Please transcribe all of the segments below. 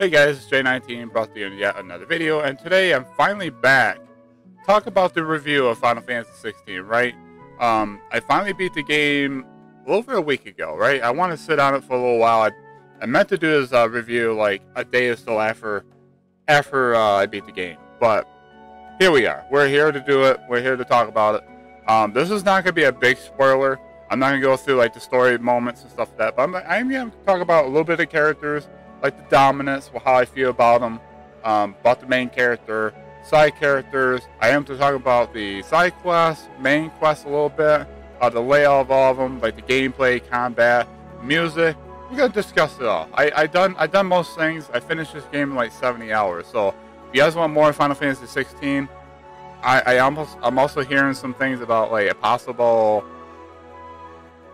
Hey guys, it's J19 brought to you in yet another video, and today I'm finally back to talk about the review of Final Fantasy XVI, right? I finally beat the game over a week ago, right? I want to sit on it for a little while. I meant to do this review like a day or so after I beat the game, but here we are. We're here to do it. We're here to talk about it. This is not going to be a big spoiler. I'm not going to go through like the story moments and stuff like that, but I'm going to talk about a little bit of characters, like the dominance, how I feel about them, about the main character, side characters. I am to talk about the side quests, main quests a little bit, the layout of all of them, like the gameplay, combat, music. We're gonna discuss it all. I done most things. I finished this game in like 70 hours. So if you guys want more Final Fantasy 16, I'm also hearing some things about like a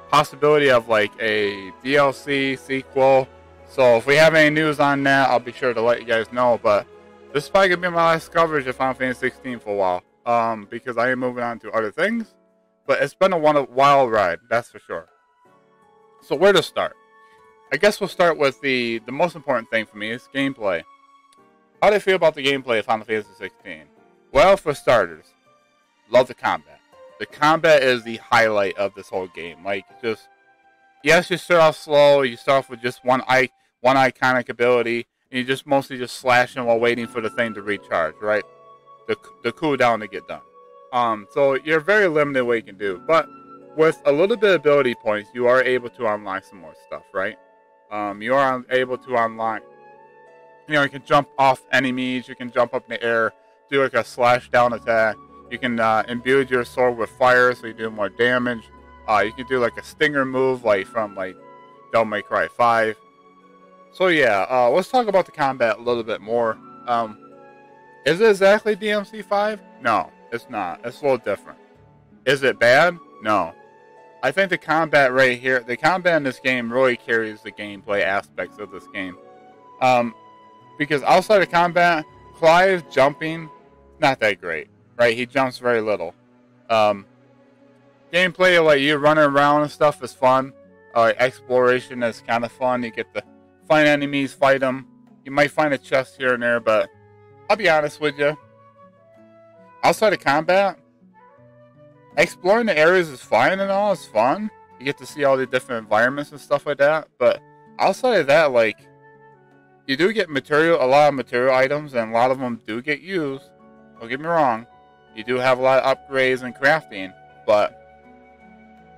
possibility of like a DLC sequel. So if we have any news on that, I'll be sure to let you guys know. But this is probably going to be my last coverage of Final Fantasy 16 for a while. Because I am moving on to other things. But it's been a wild ride, that's for sure. So where to start? I guess we'll start with the most important thing for me is gameplay. How do you feel about the gameplay of Final Fantasy 16? Well, for starters, love the combat. The combat is the highlight of this whole game. Like, just, yes, you start off slow. You start off with just one iconic ability, and you just mostly just slashing while waiting for the thing to recharge, right? The cooldown to get done. So you're very limited what you can do, but with a little bit of ability points, you are able to unlock some more stuff, right? You are able to unlock, you can jump off enemies, you can jump up in the air, do like a slash down attack. You can imbue your sword with fire, so you do more damage. You can do like a stinger move, like from like Devil May Cry 5. So yeah, let's talk about the combat a little bit more. Is it exactly DMC 5? No, it's not. It's a little different. Is it bad? No. I think the combat right here, the combat in this game really carries the gameplay aspects of this game. Because outside of combat, Clive jumping, not that great, right? He jumps very little. Gameplay, like you running around and stuff, is fun. Exploration is kind of fun. You get to find enemies, fight them. You might find a chest here and there, but I'll be honest with you. Outside of combat, exploring the areas is fine and all. It's fun. You get to see all the different environments and stuff like that. But outside of that, like, you do get a lot of material items, and a lot of them do get used. Don't get me wrong. You do have a lot of upgrades and crafting, but,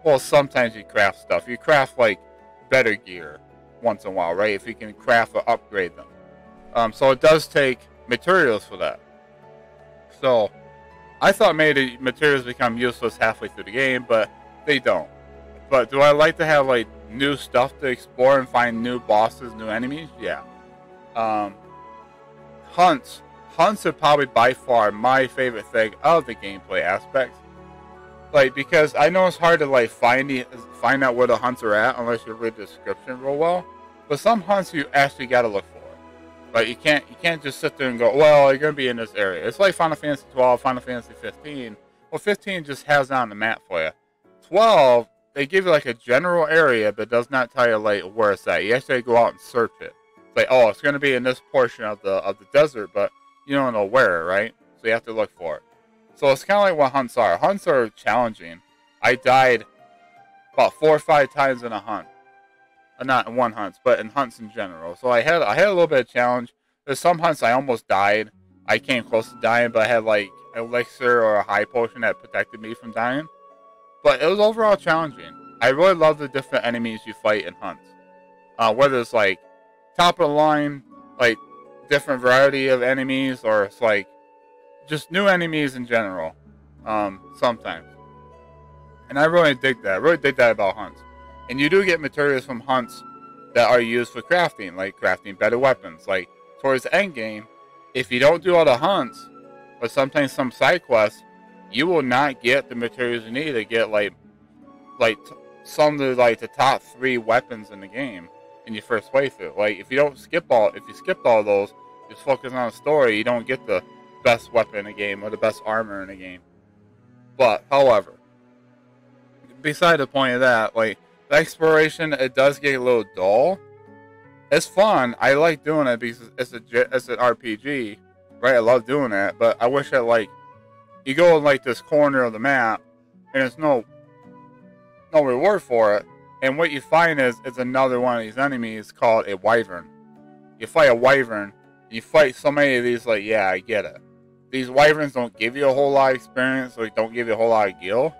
well, sometimes you craft stuff. You craft, like, better gear once in a while, right? If you can craft or upgrade them. So it does take materials for that. So I thought maybe the materials become useless halfway through the game, but they don't. But do I like to have, like, new stuff to explore and find new bosses, new enemies? Yeah. Hunts are probably by far my favorite thing of the gameplay aspects. Like, because I know it's hard to like find out where the hunts are at unless you read the description real well. But some hunts you actually gotta look for. Like, you can't just sit there and go, well, you're gonna be in this area. It's like Final Fantasy 12, Final Fantasy 15. Well, 15 just has it on the map for you. 12, they give you like a general area, but does not tell you like where it's at. You actually go out and search it. It's like, oh, it's gonna be in this portion of the desert, but you don't know where, right? So you have to look for it. So it's kind of like what hunts are. Hunts are challenging. I died about 4 or 5 times in a hunt. Not in one hunt, but in hunts in general. So I had a little bit of challenge. There's some hunts I almost died. I came close to dying, but I had like an elixir or a high potion that protected me from dying. But it was overall challenging. I really love the different enemies you fight in hunts. Whether it's like top of the line, like different variety of enemies, or it's like just new enemies in general. Sometimes. And I really dig that. I really dig that about hunts. And you do get materials from hunts that are used for crafting, like crafting better weapons. Like, towards the end game, if you don't do all the hunts, or sometimes some side quests, you will not get the materials you need to get, some of the top 3 weapons in the game in your first playthrough. Like, if you skipped all those, just focus on the story, you don't get the best weapon in the game or the best armor in the game. But, however, beside the point of that, like, the exploration, it does get a little dull. It's fun. I like doing it because it's an RPG, right? I love doing that, but I wish that like you go in like this corner of the map, and there's no reward for it. And what you find is it's another one of these enemies called a wyvern. You fight a wyvern. You fight so many of these. Like, yeah, I get it. These wyverns don't give you a whole lot of experience, or don't give you a whole lot of gil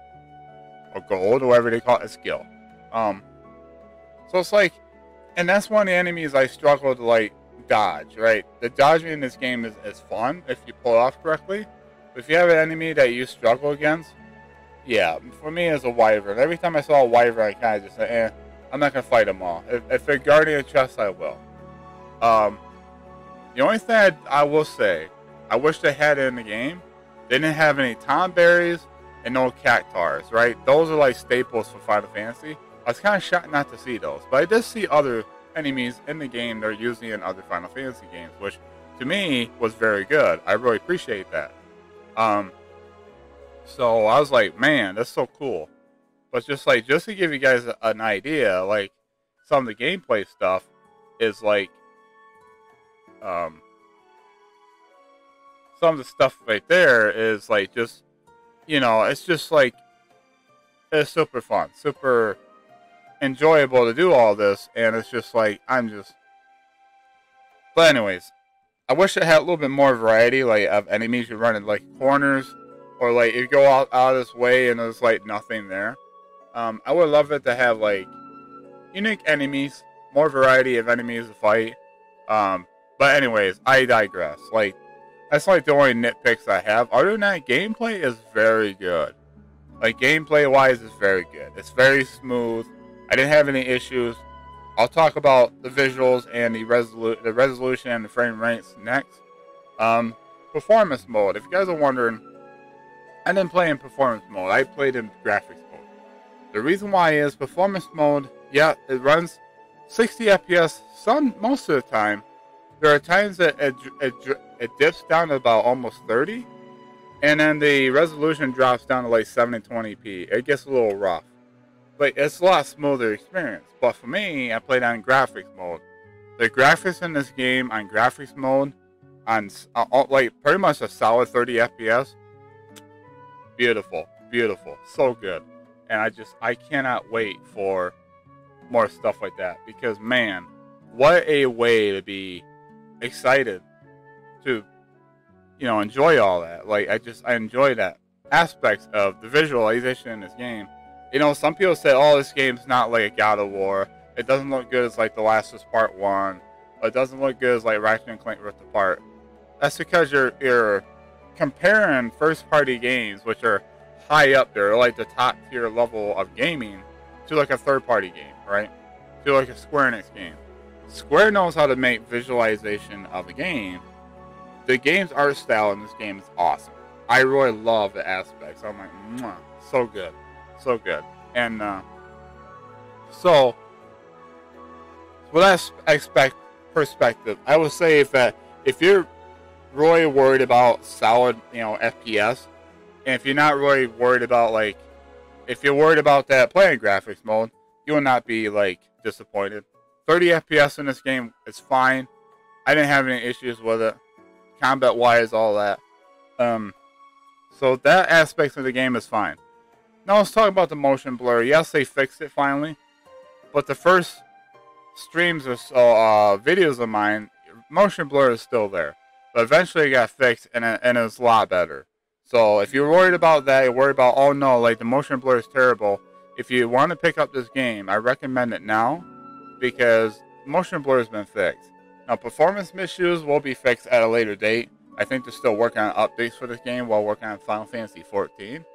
or gold, or whatever they call it, skill. So it's like, and that's one of the enemies I struggle to like dodge. Right, the dodging in this game is fun if you pull it off correctly. But if you have an enemy that you struggle against, yeah, for me as a wyvern, every time I saw a wyvern, I kind of just say, I'm not gonna fight them all. If they're guarding a chest, I will. The only thing I will say, I wish they had it in the game. They didn't have any tom berries and no cactars, right? Those are like staples for Final Fantasy. I was kind of shocked not to see those, but I did see other enemies in the game they're using in other Final Fantasy games, which to me was very good. I really appreciate that. So I was like, man, that's so cool. But just to give you guys an idea, like some of the gameplay stuff is like, some of the stuff right there is like just, it's just like, it's super fun, super enjoyable to do all this, and it's just like, but anyways, I wish it had a little bit more variety, like of enemies you run in like corners, or like you go out of this way and there's like nothing there. I would love it to have like unique enemies, more variety of enemies to fight. But anyways, I digress. Like, that's like the only nitpicks I have. Other than that, gameplay is very good. Like, gameplay wise, it's very good. It's very smooth. I didn't have any issues. I'll talk about the visuals and the resolution and the frame rates next. Performance mode. If you guys are wondering, I didn't play in performance mode. I played in graphics mode. The reason why is performance mode, yeah, it runs 60 FPS most of the time. There are times that it dips down to about almost 30, and then the resolution drops down to like 720p. It gets a little rough, but it's a lot smoother experience. But for me, I played on graphics mode. The graphics in this game on graphics mode, on like pretty much a solid 30 FPS, beautiful, beautiful, so good. And I cannot wait for more stuff like that, because man, what a way to be excited to enjoy all that. Like, I enjoy that aspects of the visualization in this game. Some people say, oh, this game's not like a God of War, it doesn't look good as like The Last of Us Part 1, or it doesn't look good as like Ratchet and Clank Rift Apart. That's because you're comparing first party games, which are high up there, like the top tier level of gaming, to like a third party game, right? To like a Square Enix game. Square knows how to make visualization of a game. The game's art style in this game is awesome. I really love the aspects. I'm like, mwah, so good. So good. And so with that perspective, I would say if you're really worried about solid, FPS, and if you're not really worried about like, if you're worried about that playing graphics mode, you will not be like disappointed. 30 FPS in this game is fine. I didn't have any issues with it, combat wise, all that. So that aspect of the game is fine. Now let's talk about the motion blur. Yes, they fixed it finally, but the first streams or videos of mine, motion blur is still there. But eventually it got fixed, and it's a lot better. So if you're worried about that, you're worried about, oh no, like the motion blur is terrible. If you want to pick up this game, I recommend it now, because motion blur has been fixed. Now, performance issues will be fixed at a later date. I think they're still working on updates for this game while working on Final Fantasy XIV.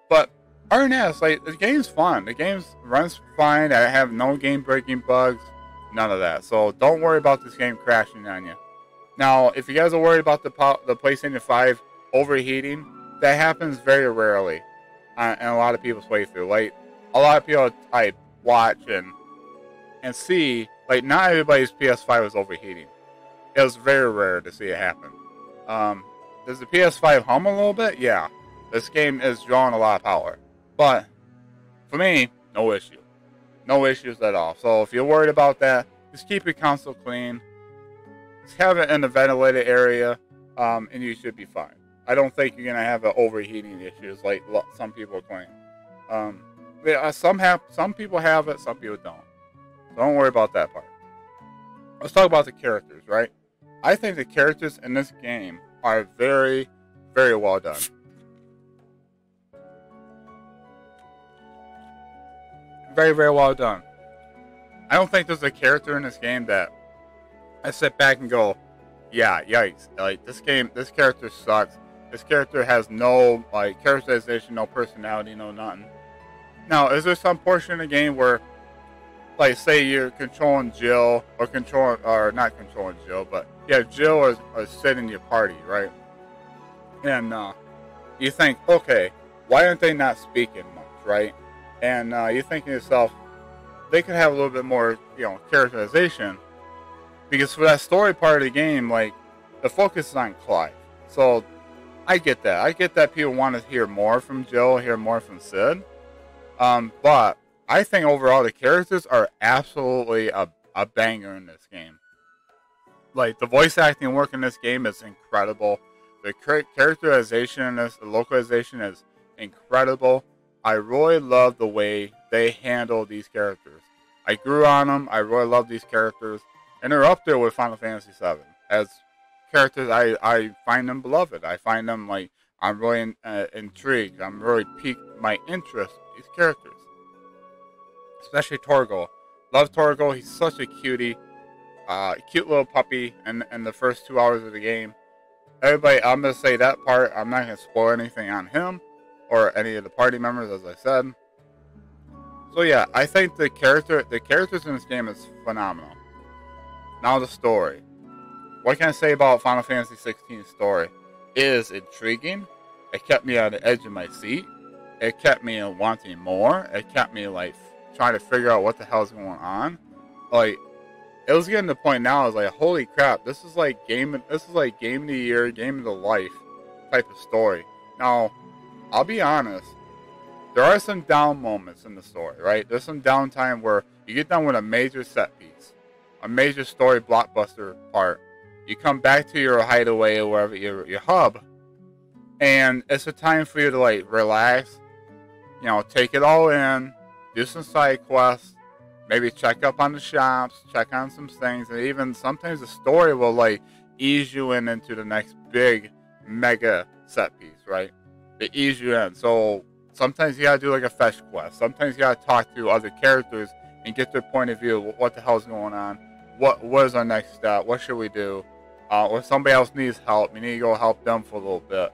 But other than that, it's like, the game's fun. The game runs fine. I have no game-breaking bugs. None of that. So don't worry about this game crashing on you. Now, if you guys are worried about the PlayStation 5 overheating, that happens very rarely in a lot of people's playthrough. Like, a lot of people I watch and see, like, not everybody's PS5 is overheating. It was very rare to see it happen. Does the PS5 hum a little bit? Yeah. This game is drawing a lot of power. But, for me, no issue. No issues at all. So, if you're worried about that, Just keep your console clean. Just have it in a ventilated area, and you should be fine. I don't think you're gonna have overheating issues like some people claim. Some people have it, some people don't. So don't worry about that part. Let's talk about the characters, right? I think the characters in this game are very, very well done. Very, very well done. I don't think there's a character in this game that I sit back and go, yeah, yikes. Like, this character sucks. This character has no, like, characterization, no personality, no nothing. Now, is there some portion of the game where, like, say you're controlling Jill, or not controlling Jill, but, yeah, Jill is sitting in your party, right? And, you think, okay, why aren't they not speaking much, right? And, you think to yourself, they could have a little bit more, characterization. Because for that story part of the game, like, the focus is on Clive. So, I get that. I get that people want to hear more from Jill, hear more from Sid. But I think overall the characters are absolutely a banger in this game. Like, the voice acting work in this game is incredible. The characterization in this, the localization is incredible. I really love the way they handle these characters. I grew on them. I really love these characters. And they're up there with Final Fantasy VII. As characters, I find them beloved. I find them, like, I'm really intrigued. I'm really piqued my interest in these characters. Especially Torgal. Love Torgal. He's such a cutie. Cute little puppy in the first 2 hours of the game. Everybody, I'm going to say that part. I'm not going to spoil anything on him or any of the party members, as I said. So yeah, I think the characters in this game is phenomenal. Now the story. What can I say about Final Fantasy XVI story? It is intriguing. It kept me on the edge of my seat. It kept me wanting more. It kept me, like, trying to figure out what the hell's going on. Like, it was getting to the point now. I was like, holy crap! This is like game of the year, game of the life type of story. Now, I'll be honest. There are some down moments in the story, right? There's some downtime where you get done with a major set piece, a major story blockbuster part. You come back to your hideaway or wherever your hub, and it's a time for you to, like, relax, take it all in, do some side quests, maybe check up on the shops, check on some things, and even sometimes the story will, like, ease you into the next big mega set piece, right? They ease you in. So sometimes you gotta do, like, a fetch quest. Sometimes you gotta talk to other characters and get their point of view. What the hell's going on? What is our next step? What should we do? Or somebody else needs help. You need to go help them for a little bit.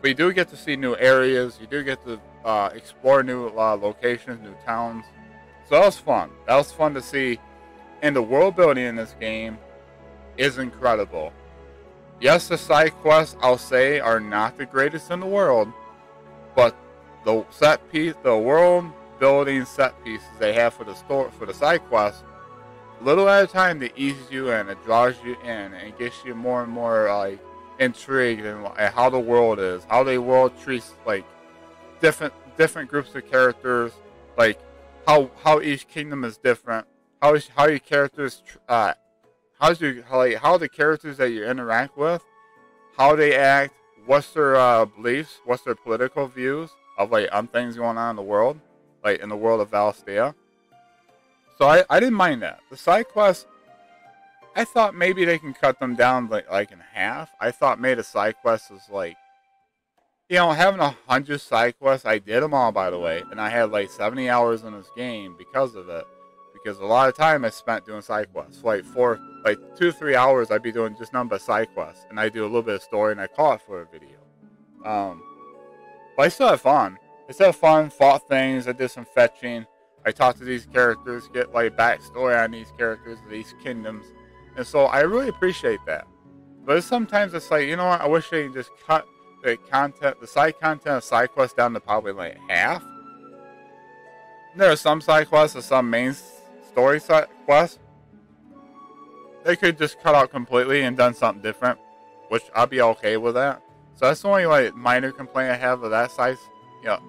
But you do get to see new areas. You do get to explore new locations, new towns. So that was fun. That was fun to see. And the world building in this game is incredible. Yes, the side quests, I'll say, are not the greatest in the world. But the set piece, the world building set pieces they have for the side quests, little at a time, they ease you in. It draws you in and gets you more and more, like, intrigued in how the world is, how the world treats, like, different groups of characters, like how each kingdom is different, how your characters how the characters that you interact with, how they act, what's their beliefs, what's their political views of, like, on things going on in the world, like in the world of Valisthea. So I didn't mind that. The side quests, I thought maybe they can cut them down like in half. I thought maybe the side quests was like, having 100 side quests. I did them all, by the way, and I had like 70 hours in this game because of it. Because a lot of time I spent doing side quests. Like 2 to 3 hours, I'd be doing just nothing but side quests, and I do a little bit of story, and I call it for a video. But I still had fun. Fought things. I did some fetching. I talked to these characters, get, like, backstory on these characters, these kingdoms, and so I really appreciate that. But sometimes it's like, I wish they could just cut the side content of side quests down to probably like half. There are some side quests or some main story side quests they could just cut out completely and done something different, which I'll be okay with that. So that's the only, like, minor complaint I have of that side.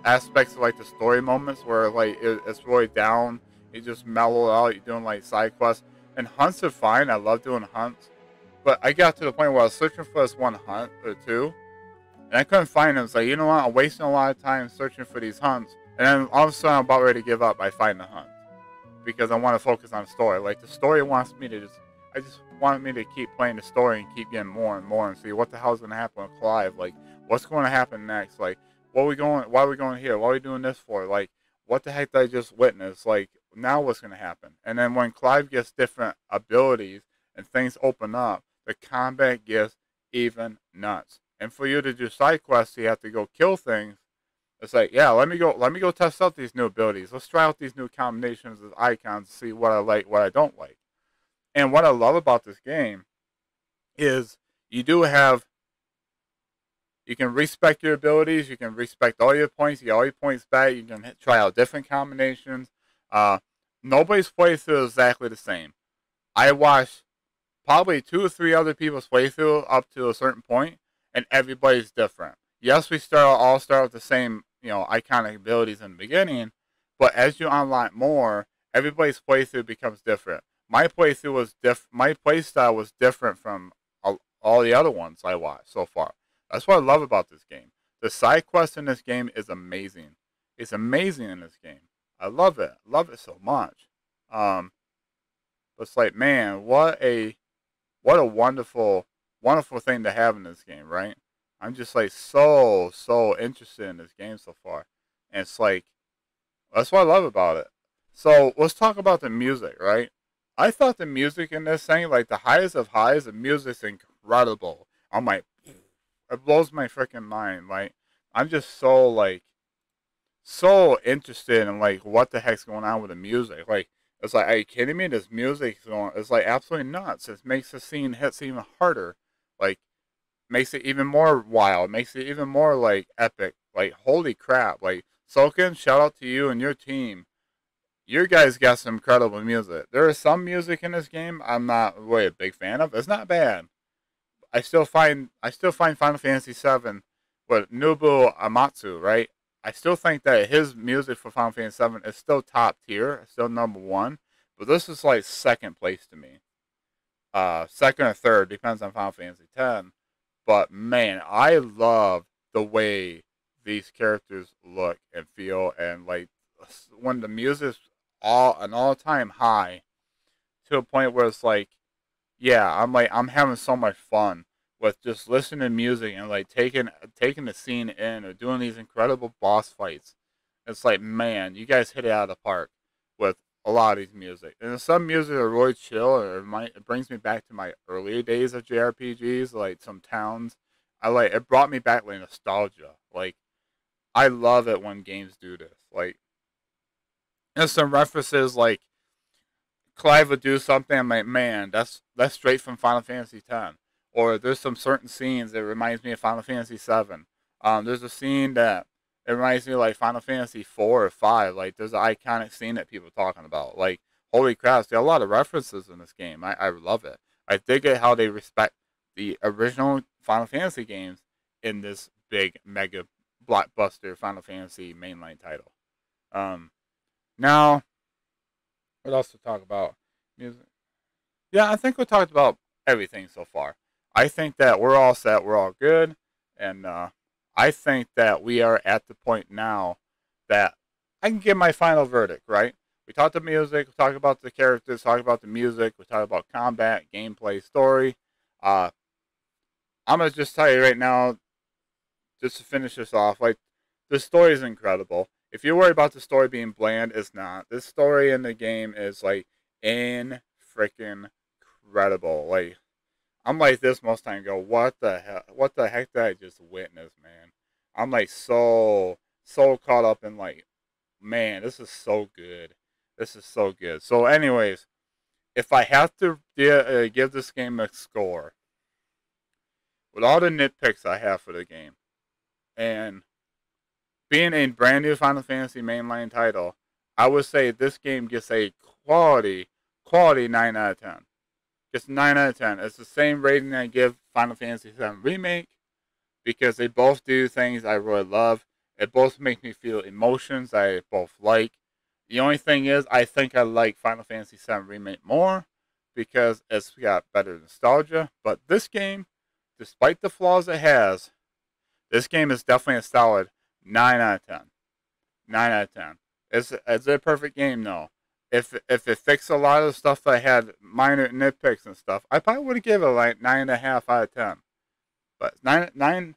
Aspects of, like, the story moments where, like, it's really down, you just mellow out, you're doing, like, side quests, And hunts are fine. I love doing hunts. But I got to the point where I was searching for this one hunt or two, and I couldn't find them. It's like, you know what? I'm wasting a lot of time searching for these hunts. And then all of a sudden, I'm about ready to give up by finding the hunt. Because I want to focus on the story. Like, the story wants me to I just want me to keep playing the story and keep getting more and more and see what the hell's going to happen with Clive. Like, what's going to happen next? Like, why are we going here? What are we doing this for? Like, what the heck did I just witness? Like, now what's going to happen? And then when Clive gets different abilities and things open up, the combat gets even nuts. And for you to do side quests, you have to go kill things. It's like, yeah, let me go test out these new abilities. Let's try out these new combinations of icons to see what I like, what I don't like. And what I love about this game is you can respec your abilities, you can respec all your points, you get all your points back, you can try out different combinations. Nobody's playthrough is exactly the same. I watched probably 2 or 3 other people's playthrough up to a certain point, and everybody's different. Yes, we all start with the same, iconic abilities in the beginning, but as you unlock more, everybody's playthrough becomes different. My playthrough was my playstyle was different from all the other ones I watched so far. That's what I love about this game. The side quest in this game is amazing. It's amazing in this game. I love it. I love it so much. It's like, man, what a wonderful thing to have in this game, right? I'm just like so interested in this game so far. And it's like, that's what I love about it. So let's talk about the music, right? I thought the music in this thing, like the highest of highs, the music's incredible. I'm like, it blows my freaking mind. Like, I'm just so interested in like what the heck's going on with the music. Like, it's like, are you kidding me? This music's going, it's like absolutely nuts. It makes the scene hits even harder. Like, makes it even more wild. Makes it even more like epic. Like, holy crap. Like, Soken, shout out to you and your team. You guys got some incredible music. There is some music in this game I'm not really a big fan of. It's not bad. I still find Final Fantasy VII with Nobuo Amatsu, right? I still think that his music for Final Fantasy VII is still top tier, still number 1. But this is like second place to me. Second or third, depends on Final Fantasy X. But man, I love the way these characters look and feel, and like when the music's an all-time high to a point where it's like, yeah, I'm having so much fun with just listening to music and like taking the scene in or doing these incredible boss fights. It's like, man, you guys hit it out of the park with a lot of these music. And some music are really chill. It brings me back to my earlier days of JRPGs, like some towns. It brought me back like nostalgia. Like, I love it when games do this. Like, there's some references like Clive would do something. I'm like, man, that's straight from Final Fantasy X. Or there's some certain scenes that reminds me of Final Fantasy VII. There's a scene that it reminds me of like Final Fantasy 4 or 5. Like, there's an iconic scene that people are talking about. Like, holy crap, there are a lot of references in this game. I love it. I dig it how they respect the original Final Fantasy games in this big mega blockbuster Final Fantasy mainline title. Now, what else to talk about? Music. Yeah, I think we talked about everything so far. I think that we're all set. We're all good. And I think that we are at the point now that I can give my final verdict, right? We talked about music. We talked about the characters. Talked about the music. We talked about combat, gameplay, story. I'm going to just tell you right now, just to finish this off, like, the story is incredible. If you're worried about the story being bland, it's not. This story in the game is like freaking incredible. Like, I'm like this most time. Go, what the hell? What the heck did I just witness, man? I'm like so caught up in like, man, this is so good. This is so good. So, anyways, if I have to give this game a score, with all the nitpicks I have for the game, and being a brand new Final Fantasy mainline title, I would say this game gets a quality 9 out of 10. Just 9 out of 10. It's the same rating I give Final Fantasy VII Remake, because they both do things I really love. It both make me feel emotions I both like. The only thing is, I think I like Final Fantasy VII Remake more, because it's got better nostalgia. But this game, despite the flaws it has, this game is definitely a solid 9 out of 10. 9 out of 10. Is it a perfect game? No. If it fixed a lot of the stuff that had minor nitpicks and stuff, I probably would give it like 9.5 out of 10. But 9.0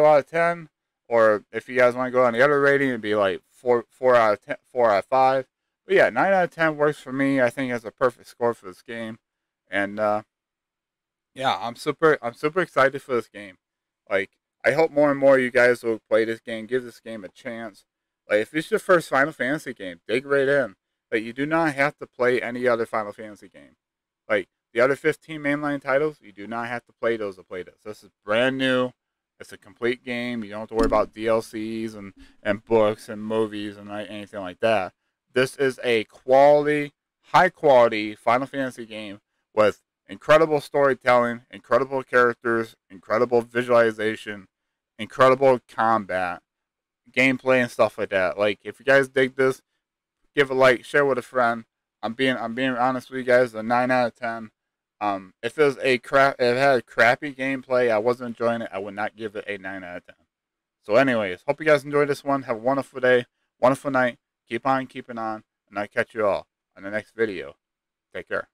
out of 10. Or if you guys want to go on the other rating, it'd be like 4 out of 10, 4 out of 5. But yeah, 9 out of 10 works for me. I think it's a perfect score for this game. And yeah, I'm super excited for this game. Like, I hope more and more you guys will play this game, give this game a chance. Like, if it's your first Final Fantasy game, dig right in. Like, you do not have to play any other Final Fantasy game. Like, the other 15 mainline titles, you do not have to play those to play this. This is brand new. It's a complete game. You don't have to worry about DLCs and books and movies and anything like that. This is a quality, high quality Final Fantasy game with incredible storytelling, incredible characters, incredible visualization, incredible combat, gameplay, and stuff like that. Like, if you guys dig this, give a like, share with a friend. I'm being honest with you guys. A 9 out of 10. If it had a crappy gameplay, I wasn't enjoying it, I would not give it a 9 out of 10. So anyways, hope you guys enjoyed this one. Have a wonderful day, wonderful night. Keep on keeping on, and I'll catch you all on the next video. Take care.